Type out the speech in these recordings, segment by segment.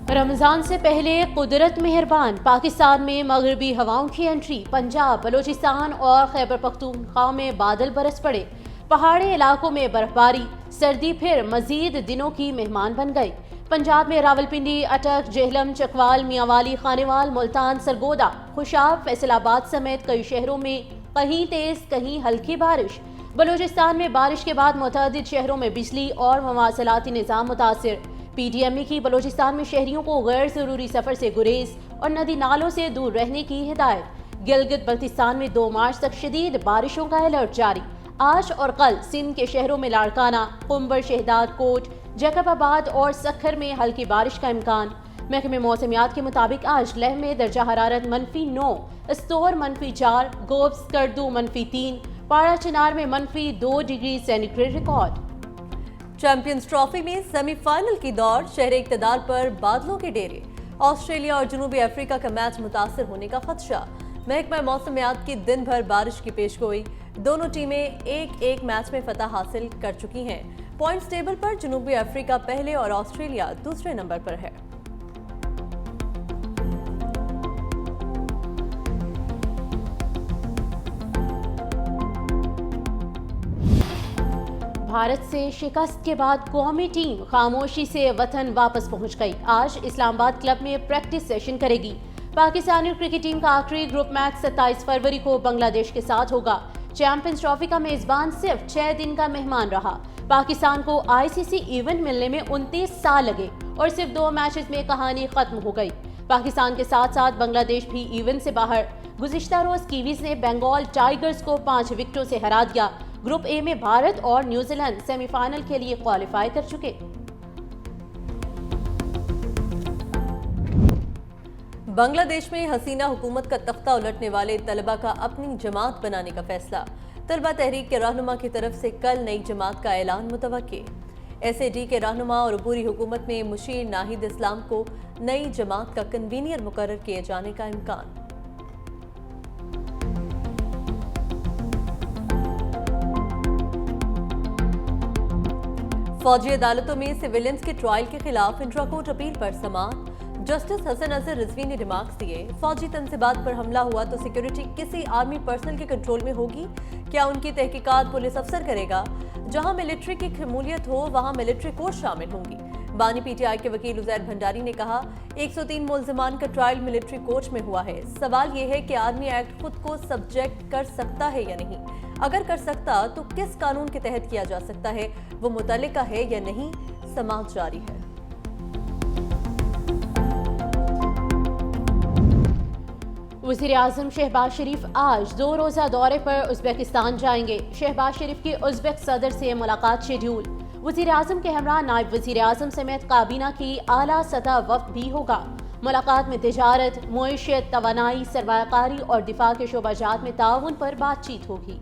रमजान से पहले कुदरत मेहरबान, पाकिस्तान में मगरबी हवाओं की एंट्री। पंजाब, बलूचिस्तान और खैबर पख्तूनख्वा में बादल बरस पड़े। पहाड़ी इलाकों में बर्फबारी, सर्दी फिर मजीद दिनों की मेहमान बन गई। पंजाब में रावलपिंडी, अटक, जेहलम, चकवाल, मियांवाली, खानेवाल, मुल्तान, सरगोदा, खुशाब, फैसलाबाद समेत कई शहरों में कहीं तेज कहीं हल्की बारिश। बलूचिस्तान में बारिश के बाद मुतअद्दिद शहरों में बिजली और मवासलाती निज़ाम मुतासिर। PTME की बलूचिस्तान में शहरियों को गैर जरूरी सफर से गुरेज और नदी नालों से दूर रहने की हिदायत। गिलगित बल्तिस्तान में 2 मार्च तक शदीद बारिशों का अलर्ट जारी। आज और कल सिंध के शहरों में लाड़काना, कुंबर, शहदाद कोट, जैकबाबाद और सखर में हल्की बारिश का इम्कान। महकमे मौसमियात के मुताबिक आज लेह में दर्जा हरारत -9, स्तोर -4, गोब्स करदू -3, पाड़ा चिनार में -2 degree centigrade record. Champions trophy में सेमीफाइनल की दौड़, शहर इक़्तिदार पर बादलों के डेरे। ऑस्ट्रेलिया और जनूबी अफ्रीका का मैच मुतासर होने का खदशा। महकमा मौसमियात की दिन भर बारिश की पेशगोई। दोनों टीमें एक मैच में फतह हासिल कर चुकी हैं। पॉइंट्स टेबल पर जनूबी अफ्रीका पहले और ऑस्ट्रेलिया दूसरे नंबर पर है। भारत से शिकस्त के बाद कौमी टीम खामोशी से वतन वापस पहुंच गई। आज इस्लामाबाद क्लब में प्रैक्टिस सेशन करेगी। पाकिस्तानी क्रिकेट टीम का आखिरी ग्रुप मैच 27 फरवरी को बांग्लादेश के साथ होगा। चैंपियंस ट्रॉफी का मेजबान सिर्फ 6 दिन का मेहमान रहा। पाकिस्तान को ICC इवेंट मिलने में 29 साल लगे और सिर्फ 2 मैचेस में कहानी खत्म हो गई। पाकिस्तान के साथ साथ बांग्लादेश भी इवेंट से बाहर। गुज़िश्ता रोज कीवीज ने बंगाल टाइगर्स को 5 विकेटों से हरा दिया। ग्रुप ए में भारत और न्यूजीलैंड सेमीफाइनल के लिए क्वालिफाई कर चुके। बांग्लादेश में हसीना हुकूमत का तख्ता उलटने वाले तलबा का अपनी जमात बनाने का फैसला। तलबा तहरीक के रहनुमा की तरफ से कल नई जमात का ऐलान मुतवक्के। SAD के रहनुमा और अबूरी हुकूमत में मुशीर नाहिद इस्लाम को नई जमात का कन्वीनियर मुकर्रर किए जाने का इम्कान। फौजी अदालतों में सिविलियंस के ट्रायल के खिलाफ इंट्रा कोर्ट अपील पर समाअत। जस्टिस हसन अजहर रिजवी ने रिमार्क्स दिए, फौजी तंजीबात पर हमला हुआ तो सिक्योरिटी किसी आर्मी पर्सनल के कंट्रोल में होगी? क्या उनकी तहकीकात पुलिस अफसर करेगा? जहां मिलिट्री की खमूलियत हो वहां मिलिट्री कोर्ट शामिल होंगी। बानी PTI के वकील उजैर भंडारी ने कहा, 103 मुल्जिमान का ट्रायल मिलिट्री कोर्ट में हुआ है। सवाल यह है कि आर्मी एक्ट खुद को सब्जेक्ट कर सकता है या नहीं। अगर कर सकता तो किस कानून के तहत किया जा सकता है, वो मुतल्लिका है या नहीं। समाअत जारी है। वज़ीर-ए-आज़म शहबाज शरीफ आज 2 रोज़ा दौरे पर उज़्बेकिस्तान जाएंगे। शहबाज शरीफ की उज़्बेक सदर से मुलाकात शेड्यूल। वज़ीर-ए-आज़म के हमरा नायब वज़ीर-ए-आज़म समेत काबीना की आला सतह वफ़द भी होगा। मुलाकात में तिजारत, मुईशत, तवानाई, सरमायाकारी और दिफा के शोबाजात में ताउन पर बातचीत होगी।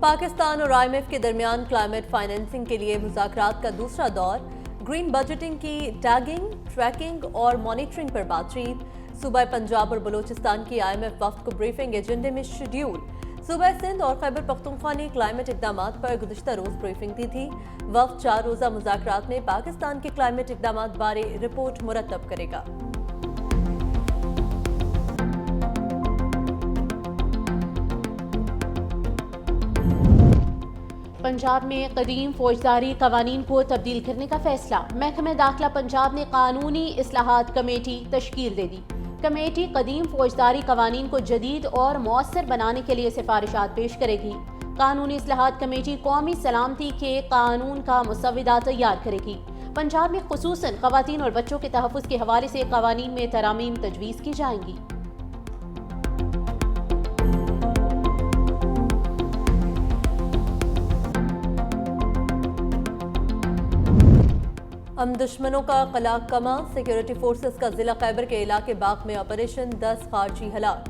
पाकिस्तान और IMF के दरमियान क्लाइमेट फाइनेंसिंग के लिए मुज़ाकरात का दूसरा दौर। ग्रीन बजटिंग की टैगिंग, ट्रैकिंग और मॉनिटरिंग पर बातचीत। सूबा पंजाब और बलूचिस्तान की IMF वफ्द को ब्रीफिंग एजेंडे में शेड्यूल। सूबा सिंध और खैबर पख्तूनख्वा ने क्लाइमेट इक़दामात पर गुज़िश्ता रोज ब्रीफिंग दी थी। वफ्द 4 रोज़ा मुज़ाकरात में पाकिस्तान के क्लाइमेट इक़दामात बारे रिपोर्ट मुरतब करेगा। पंजाब में कदीम फौजदारी कवानीन को तब्दील करने का फैसला। महकमा दाखिला पंजाब ने कानूनी इस्लाहात कमेटी तश्कील दे दी। कमेटी कदीम फौजदारी कवानीन को जदीद और मौसर बनाने के लिए सिफारिशात पेश करेगी। कानूनी इस्लाहात कमेटी कौमी सलामती के कानून का मुसव्वदा तैयार करेगी। पंजाब में खुसूसन खवातीन और बच्चों के तहफ़्फ़ुज़ के हवाले से कवानीन में तरामीम तजवीज़ की जाएंगी। हम दुश्मनों का कला कमा। सिक्योरिटी फोर्सेस का जिला खैबर के इलाके बाग में ऑपरेशन, 10 खारजी हलाक।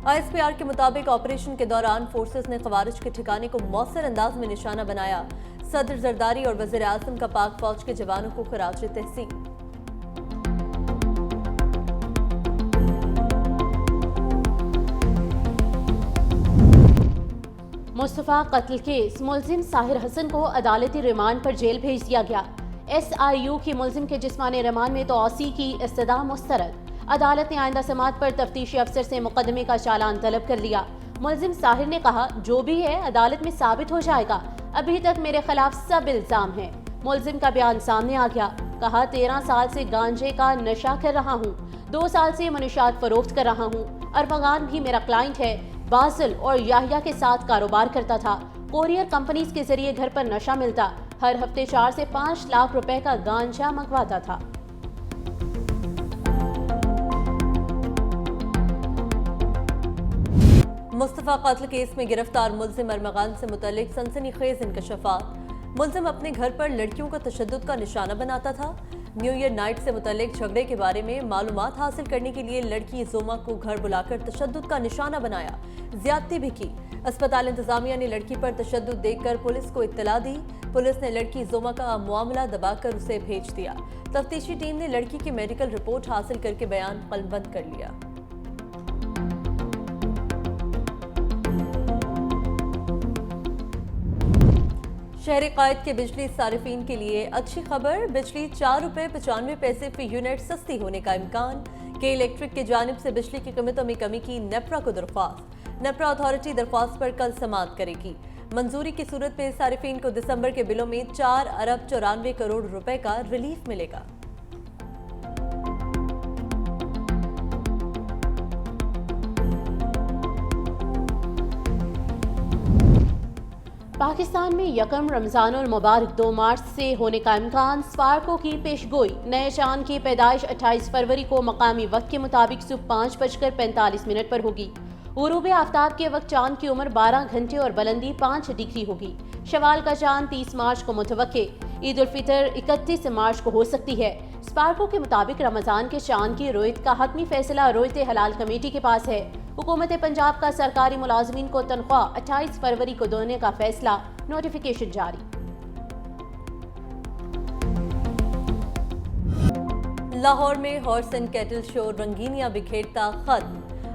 ISPR के मुताबिक ऑपरेशन के दौरान फोर्सेस ने खवारिज के ठिकाने को मौसर अंदाज में निशाना बनाया। सदर जरदारी और वज़ीर आज़म का पाक फौज के जवानों को खराज तहसीन। मुस्तफ़ा कत्ल केस मुलजिम साहिर हसन को अदालती रिमांड पर जेल भेज दिया गया। SIU की मुलजिम के जिस्मानी रिमांड में तौसी की इस्तदा मुस्तरद। अदालत ने आइंदा समात पर तफ्तीशी अफसर से मुकदमे का चालान तलब कर लिया। मुलजिम साहिर ने कहा, जो भी है अदालत में साबित हो जाएगा, अभी तक मेरे खिलाफ सब इल्जाम है। मुलजिम का बयान सामने आ गया। कहा, 13 साल से गांजे का नशा कर रहा हूँ, 2 साल से मनुष्यात फरोख्त कर रहा हूँ। अरमगान भी मेरा क्लाइंट है। बासिल और याहिया के साथ कारोबार करता था। कोरियर कंपनीज के जरिए घर पर नशा मिलता। हर हफ्ते 4 से 5 लाख रुपए का गांजा मंगवाता था। मुस्तफ़ा कत्ल केस में गिरफ्तार मुलजिम अरमगान से मुतल्लिक सनसनीखेज इंकशाफात। मुलजिम अपने घर पर लड़कियों को तशद्दुद का निशाना बनाता था। न्यू ईयर नाइट से मुतल्लिक झगड़े के बारे में मालूमात हासिल करने के लिए लड़की जोमा को घर बुलाकर तशद्दुद का निशाना बनाया, ज्यादती भी की। अस्पताल इंतजामिया ने लड़की पर तशद्दुद देखकर पुलिस को इत्तला दी। पुलिस ने लड़की जोमा का मामला दबाकर उसे भेज दिया। तफ्तीशी टीम ने लड़की की मेडिकल रिपोर्ट हासिल करके बयान कलमबंद कर लिया। शहरी कायद के बिजली सारिफीन के लिए अच्छी खबर। बिजली 4 रुपये 95 पैसे फी यूनिट सस्ती होने का इम्कान। के इलेक्ट्रिक की जानिब से बिजली की कीमतों में कमी की नेपरा को दरख्वास्त। नेपरा अथॉरिटी दरख्वास्त पर कल समाअत करेगी। मंजूरी की सूरत में सारिफीन को दिसंबर के बिलों में 4 अरब 94 करोड़ रुपए का रिलीफ मिलेगा। पाकिस्तान में यकम रमजानुल मुबारक 2 मार्च से होने का इम्कान। स्पार्को की पेशगोई। नए चांद की पैदाइश 28 फरवरी को मकामी वक्त के मुताबिक सुबह 5:45 पर होगी। गुरूब आफ्ताब के वक्त चांद की उम्र 12 घंटे और बुलंदी 5 डिग्री होगी। शवाल का चांद 30 मार्च को मुतवक्के। ईद उल फितर 31 मार्च को हो सकती है। स्पार्को के मुताबिक रमजान के चांद की रोयत का हतमी फैसला रोयत हलाल कमेटी के पास है। हुकूमत पंजाब का सरकारी मुलाजमीन को तनख्वाह 28 फरवरी को देने का फैसला। नोटिफिकेशन जारी। लाहौर में हॉर्स एंड कैटल शो रंगीनियां बिखेरता खत्म।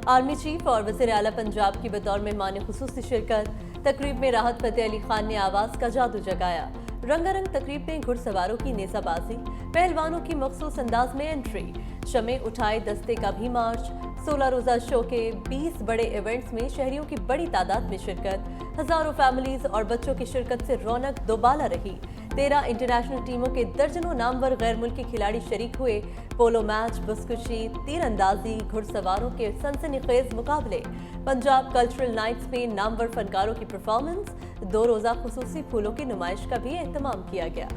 आर्मी चीफ और वज़ीर आला पंजाब की बतौर मेहमान खुसूसी शिरकत। तकरीब में राहत फतेह अली खान ने आवाज़ का जादू जगाया। रंगारंग तकरीब में घुड़सवारों की नेजाबाजी, पहलवानों की मखसूस अंदाज में एंट्री, शमे उठाए दस्ते का भी मार्च। 16 रोजा शो के 20 बड़े इवेंट्स में शहरियों की बड़ी तादाद में शिरकत। हजारों फैमिलीज और बच्चों की शिरकत से रौनक दोबाला रही। 13 इंटरनेशनल टीमों के दर्जनों नामवर गैर मुल्की खिलाड़ी शरीक हुए। पोलो मैच, बुस्कुशी, तीरंदाजी, घुड़सवारों के सनसनीखेज मुकाबले। पंजाब कल्चरल नाइट्स में नामवर फनकारों की परफॉर्मेंस। 2 रोजा खुसूसी फूलों की नुमाइश का भी एहतमाम किया गया।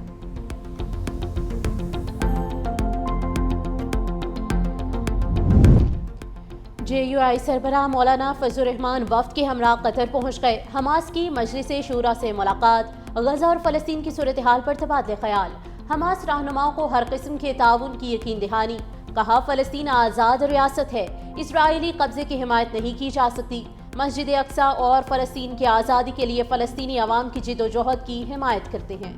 JUI सरबराह मौलाना फजल रहमान वफ्द के हमरा कतर पहुँच गए। हमास की मजलिस शूरा से मुलाकात। गजा और फ़लस्तीन की सूरत हाल पर तबादले ख्याल। हमास रहनुमाओं को हर किस्म के ताउन की यकीन दहानी। कहा, फ़लस्तीन आज़ाद रियासत है, इसराइली कब्जे की हिमायत नहीं की जा सकती। मस्जिद अक्सा और फ़लस्तीन की आज़ादी के लिए फ़लस्तीनी अवाम की जिद्दोजहद की हिमायत करते हैं।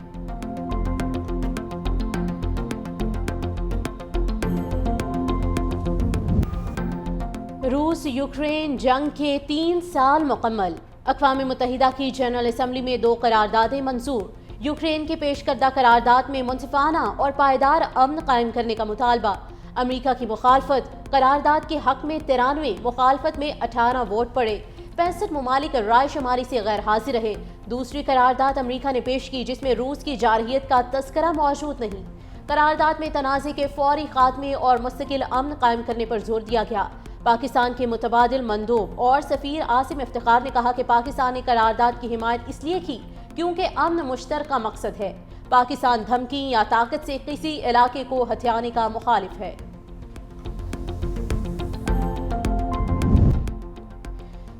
रूस यूक्रेन जंग के 3 साल मुकम्मल। अक़वाम मुत्तहिदा की जनरल असम्बली में 2 करारदादें मंजूर। यूक्रेन के पेश करदा करारदाद में मुनसिफाना और पायदार अमन कायम करने का मुतालबा। अमरीका की मुखालफत। करारदाद के हक में 93, मुखालफत में 18 वोट पड़े। 65 ममालिक राय शुमारी से गैर हाजिर रहे। दूसरी करारदाद अमरीका ने पेश की, जिसमें रूस की जारहियत का तस्करा मौजूद नहीं। करारदाद में तनाज़े के फौरी खात्मे और मुस्तकिल अमन कायम करने पर जोर दिया गया। पाकिस्तान के मुतबादिल मंदूब और सफ़ीर आसिम इफ्तिखार ने कहा कि पाकिस्तान ने करारदाद की हिमायत इसलिए की क्योंकि अमन मुश्तरका मकसद है। पाकिस्तान धमकी या ताकत से किसी इलाके को हथियाने का मुखालिफ है।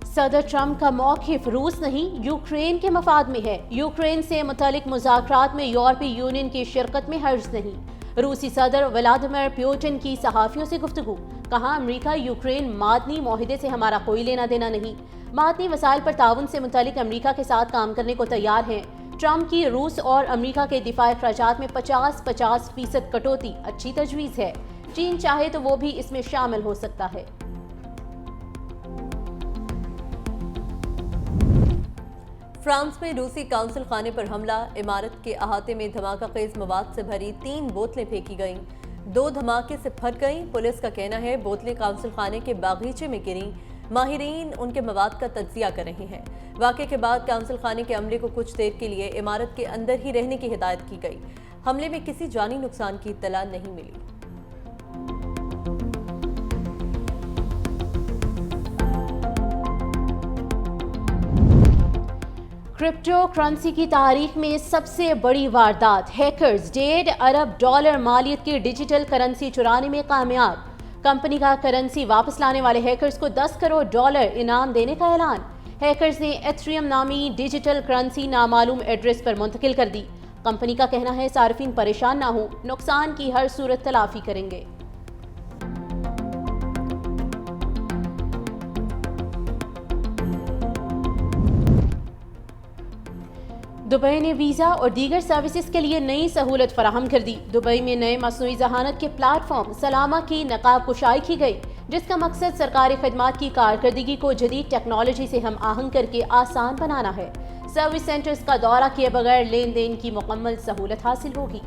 सदर ट्रंप का मौक़िफ़ रूस नहीं, यूक्रेन के मफाद में है। यूक्रेन से मुतालिक मुज़ाकरात में यूरोपीय यूनियन की शिरकत में हर्ज नहीं। रूसी सदर व्लादिमीर पुतिन की सहाफ़ियों से गुफ्तगू। कहा, अमरीका यूक्रेन मादनी मुआहिदे से हमारा कोई लेना देना नहीं। मादनी वसाइल पर ताउन से मुतालिक अमरीका के साथ काम करने को तैयार हैं। ट्रंप की रूस और अमरीका के दिफाई अखराजात में 50-50% कटौती अच्छी तजवीज़ है। चीन चाहे तो वो भी इसमें शामिल हो सकता है। फ्रांस में रूसी काउंसिल खाने पर हमला, इमारत के अहाते में धमाका खेज मवाद से भरी 3 बोतलें फेंकी गईं। 2 धमाके से फट गईं। पुलिस का कहना है बोतलें काउंसिल खाने के बागीचे में गिरीं। माहिरीन उनके मवाद का तज्जिया कर रहे हैं। वाक़े के बाद काउंसिल खाने के अमले को कुछ देर के लिए इमारत के अंदर ही रहने की हिदायत की गई। हमले में किसी जानी नुकसान की इत्तला नहीं मिली। क्रिप्टो करेंसी की तारीख में सबसे बड़ी वारदात, हैकर्स $1.5 अरब मालियत की डिजिटल करेंसी चुराने में कामयाब। कंपनी का करेंसी वापस लाने वाले हैकर्स को $10 करोड़ इनाम देने का ऐलान। हैकर्स ने एथेरियम नामी डिजिटल करेंसी नामालूम एड्रेस पर मुंतकिल कर दी। कंपनी का कहना है सार्फिन परेशान ना हो, नुकसान की हर सूरत तलाफी करेंगे। दुबई ने वीज़ा और दीगर सर्विसेज के लिए नई सहूलत फराहम कर दी। दुबई में नए मसनूई जहानत के प्लेटफॉर्म सलामा की नकाब कुशाई की गई, जिसका मकसद सरकारी खदमात की कारकर्दगी को जदीद टेक्नोलॉजी से हम आहंग करके आसान बनाना है। सर्विस सेंटर्स का दौरा किए बगैर लेन देन की मुकम्मल सहूलत हासिल होगी।